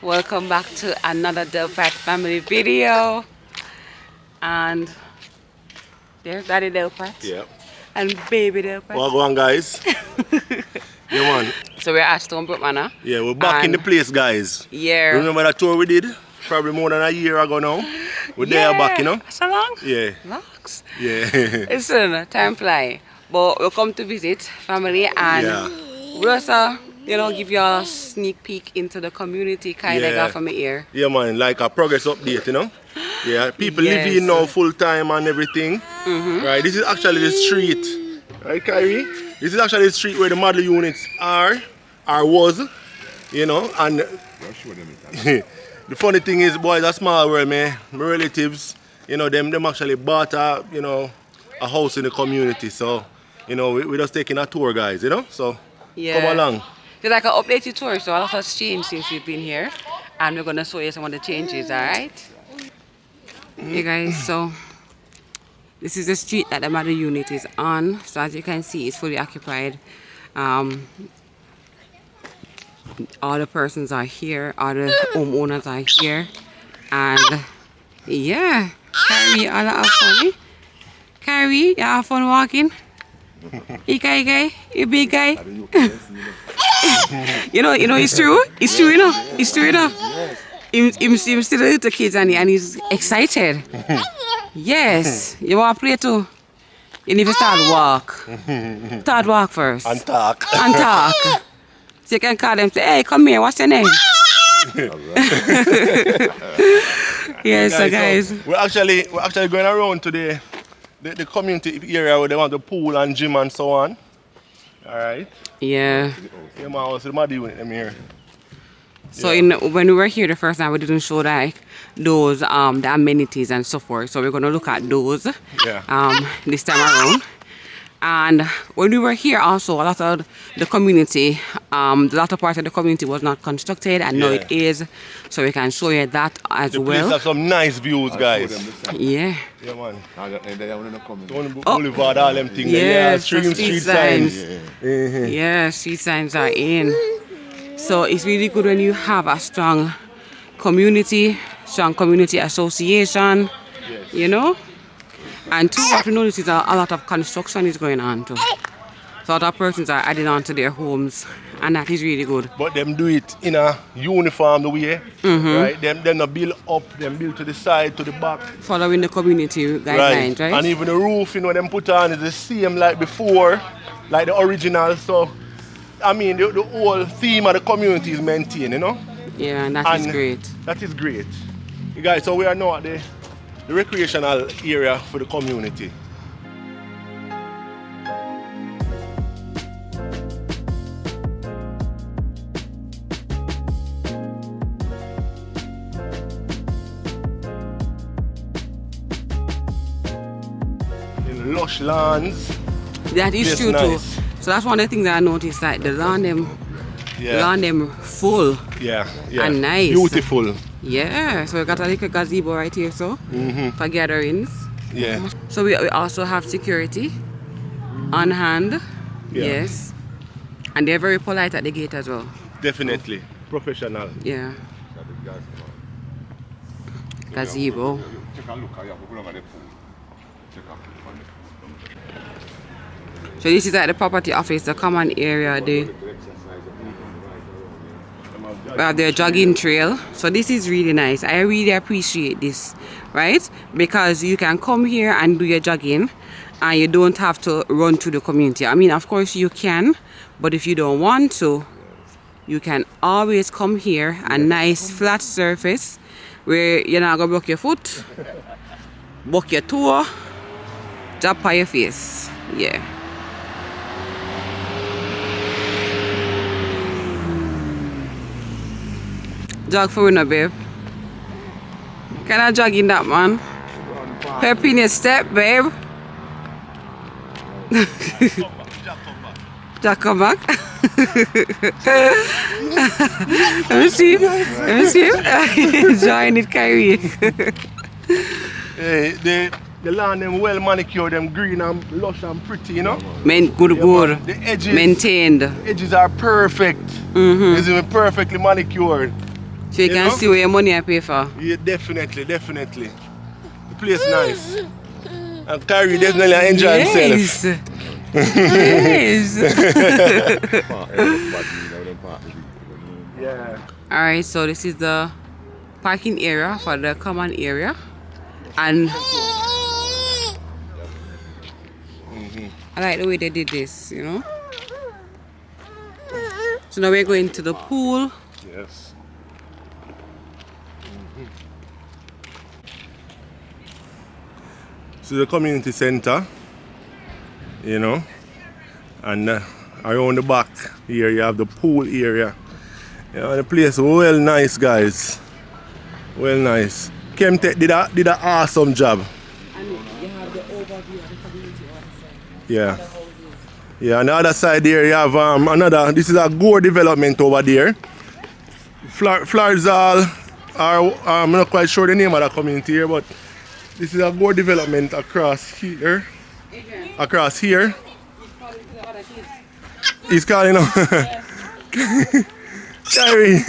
Welcome back to another Delpratt Family video. And there's Daddy Delpratt. Yeah. And Baby Delpratt. Well, go on, guys. Yeah, man. So we're at Stonebrook Manor. Yeah, we're back in the place, guys. Yeah. Remember that tour we did? Probably more than a year ago now. We're there back, you know? So long? Yeah. Locks. Yeah. Listen, time fly. But we'll come to visit family and we'll also, give you a sneak peek into the community kind of got from here. Yeah, man, like a progress update, you know? Yeah, people living now full time and everything. Right, this is actually the street. Right, Kyrie? This is actually the street where the model units are, or was, you know, and the funny thing is, boys, a small world, man. My relatives, them actually bought a house in the community. So, we're just taking a tour, guys, So, come along. It's like an updated tour, so a lot has changed since we've been here. And we're going to show you some of the changes, alright? Hey guys, so this is the street that the mother unit is on. So as you can see, it's fully occupied. All the persons are here, all the homeowners are here. And yeah, Carrie, all have fun. Carrie, you have fun walking? You guy, you big guy. It's true. It's true, It's true, Him still a little kids and he's excited. Yes. You want to play too? You need to start walk. Start walk first. And talk. And talk. So you can call them, say, hey, come here, what's your name? Yes, so guys. We're actually going around today. The community area where they want the pool and gym and so on. Alright. Yeah. Yeah, man, what's the mother unit them here? So when we were here the first time, we didn't show like those the amenities and so forth. So we're gonna look at those this time around. And when we were here also, a lot of the community, the latter part of the community was not constructed, and now it is. So we can show you that as the well. The place have some nice views, guys. Yeah. Yeah, man. Boulevard, all them things. Yes, street signs. Yeah, street signs are in. So it's really good when you have a strong community association, And too, what we notice is a lot of construction is going on too. So other persons are adding on to their homes, and that is really good. But them do it in a uniform way, right? Them not build up, them build to the side, to the back. Following the community guidelines, right? And even the roof, them put on is the same like before, like the original. So, I mean, the whole theme of the community is maintained, Yeah, and that is great. That is great. You guys, so we are now at the recreational area for the community. In lush lawns. That is true too. So that's one of the things that I noticed, like the lawn them full. Yeah. And nice. Beautiful. Yeah, so we got a little gazebo right here, so for gatherings. Yeah. So we also have security on hand. Yeah. Yes. And they're very polite at the gate as well. Definitely. Professional. Yeah. Gazebo. So this is at the property office, the common area. We have their jogging trail. So this is really nice. I really appreciate this, right? Because you can come here and do your jogging and you don't have to run through the community. I mean, of course you can, but if you don't want to, you can always come here, a nice flat surface where you're not gonna buck your foot, buck your toe, drop on your face. Yeah. Jog for winner, babe. Can I jog in that, man? Pep in your step, babe. Jack, come back. Let me see. Join it, Kyrie. The lawn them well manicured, them green and lush and pretty, Good. The edges, maintained. The edges are perfect. It's even perfectly manicured. So you can know? see where your money I pay for. Yeah, definitely. The place nice. And Kyrie definitely enjoy himself. Yes. Yeah. Alright, so this is the parking area for the common area. And I like the way they did this, you know. So now we're going to the pool. Yes. So the community center, you know, and around the back here you have the pool area. You know, the place well nice, guys. Well nice. Kemtek did an awesome job. And you have the overview of the community on the side. Yeah. Yeah, on the other side there you have another, this is a Gore development over there. Flarzal, I'm not quite sure the name of the community here, but this is a Gore development across here. Across here. He's calling them. Kyrie.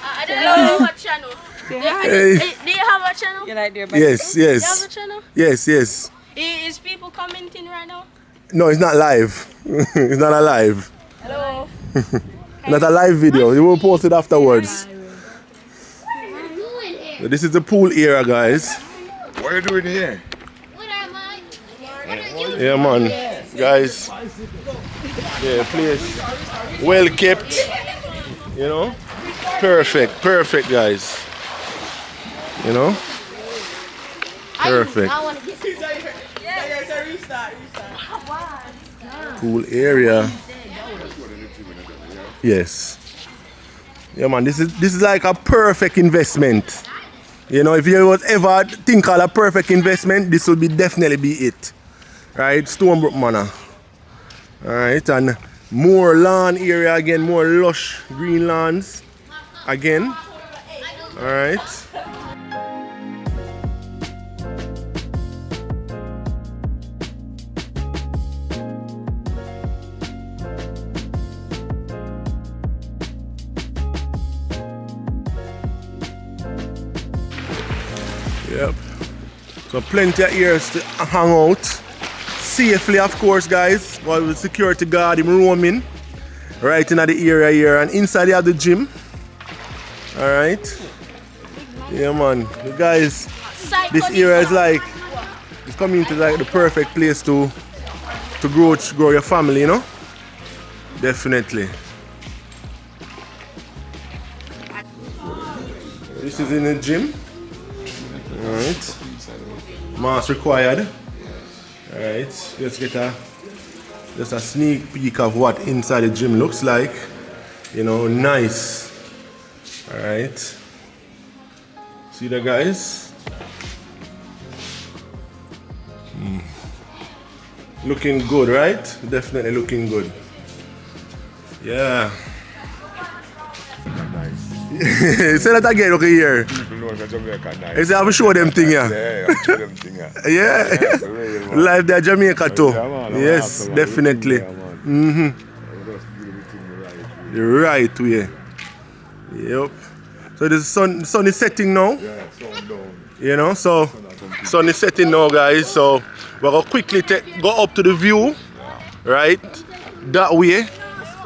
I don't know what channel. Do you have a channel? You like their Yes, You have a yes. channel? Yes. Is people commenting right now? No, it's not live. It's not a live. Hello. Not a live video. You will post it afterwards. So this is the pool area, guys. What are you doing here? Yeah, man. Guys. Yeah, place well kept. You know? Perfect, guys. You know? Perfect. Pool area. Yes. Yeah, man, this is like a perfect investment. You know, if you was ever think of a perfect investment, this would definitely be it. Right? Stonebrook Manor. Alright, and more lawn area again, more lush green lawns again. Alright. Yep. So plenty of areas to hang out. Safely, of course, guys. While the security guard him roaming. Right in the area here. And inside you have the gym. Alright. Yeah, man. You guys, this area is like, this community is like the perfect place to grow your family, you know? Definitely. This is in the gym. Alright. Mask required. Alright. Let's get just a sneak peek of what inside the gym looks like. You know, nice. Alright. See that, guys? Looking good, right? Definitely looking good. Yeah. Say that again, okay, here. People know that Jamaica nice. Is have to show them thing, yeah? Yeah, I'm show them thing, yeah. Yeah. Live there, Jamaica too. Yeah, man, Yes, man, definitely. Yeah, The right way. Yep. So the sun is setting now. yeah, sun down. You know, so sun is setting now, guys. So we're gonna quickly go up to the view, right? That way.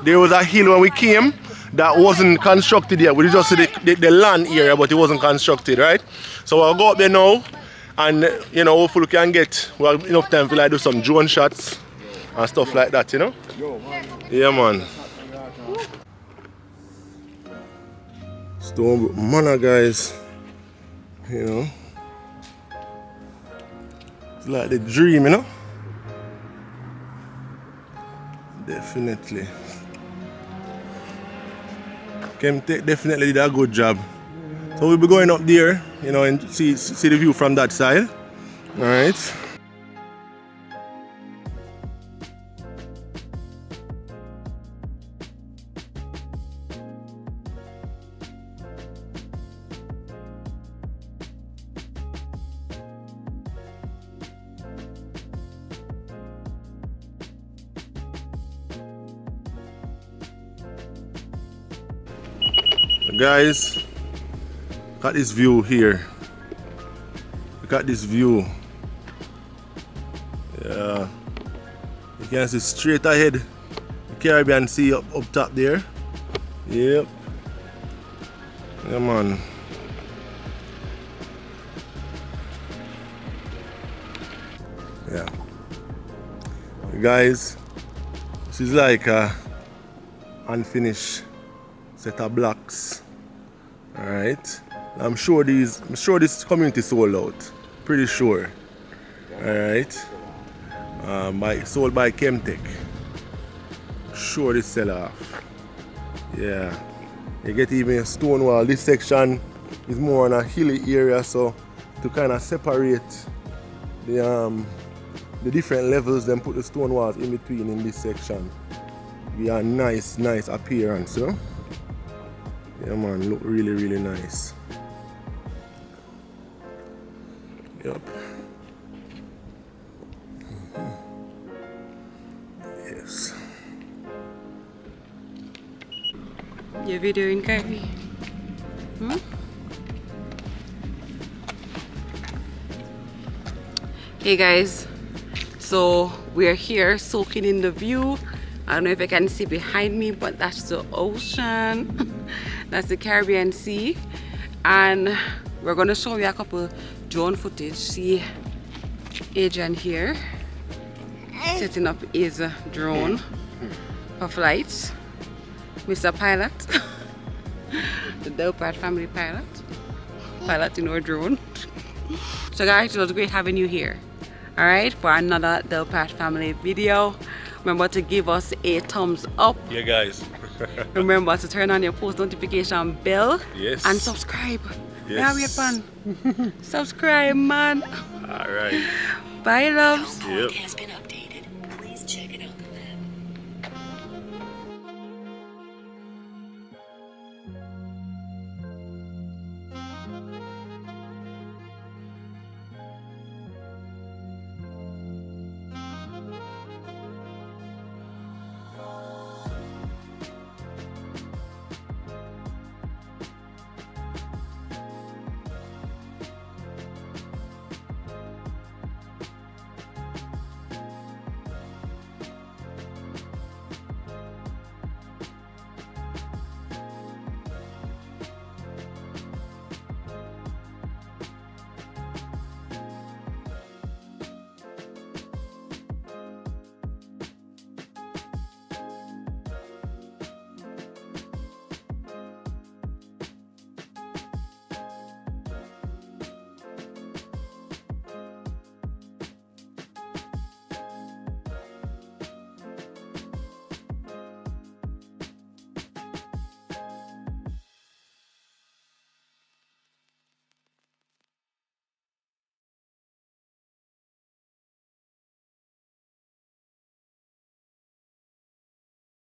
There was a hill when we came that wasn't constructed yet. We just see the land area, but it wasn't constructed, right? So we'll go up there now, and you know, hopefully we can get enough time to like do some drone shots and stuff like that, you know. Yeah, man. Stonebrook Manor, guys. You know, it's like the dream, you know. Definitely. Kemtek definitely did a good job. So we'll be going up there, you know, and see the view from that side. Alright. Guys, look at this view here. Look at this view. Yeah. You can see straight ahead the Caribbean Sea up top there. Yep. Come on. Yeah. Guys, this is like a unfinished set of blocks. Alright. I'm sure this community sold out. Pretty sure. Alright. Sold by Chemtech. Sure this sell off. Yeah. You get even a stone wall. This section is more on a hilly area, so to kind of separate the different levels, then put the stone walls in between in this section. Be a nice appearance, you know? Yeah man, look really nice. Yep. Yes. You're videoing, Kyrie? Hey guys, so we're here soaking in the view. I don't know if you can see behind me, but that's the ocean. That's the Caribbean Sea. And we're gonna show you a couple drone footage. See Adrian here setting up his drone for flights. Mr. Pilot, the Delpratt Family piloting our drone. So guys, it was great having you here. Alright, for another Delpratt Family video. Remember to give us a thumbs up. Yeah guys. Remember to turn on your post notification bell. Yes. And subscribe. Yes. Yeah, we have fun. Subscribe, man. Alright. Bye, loves. Yep.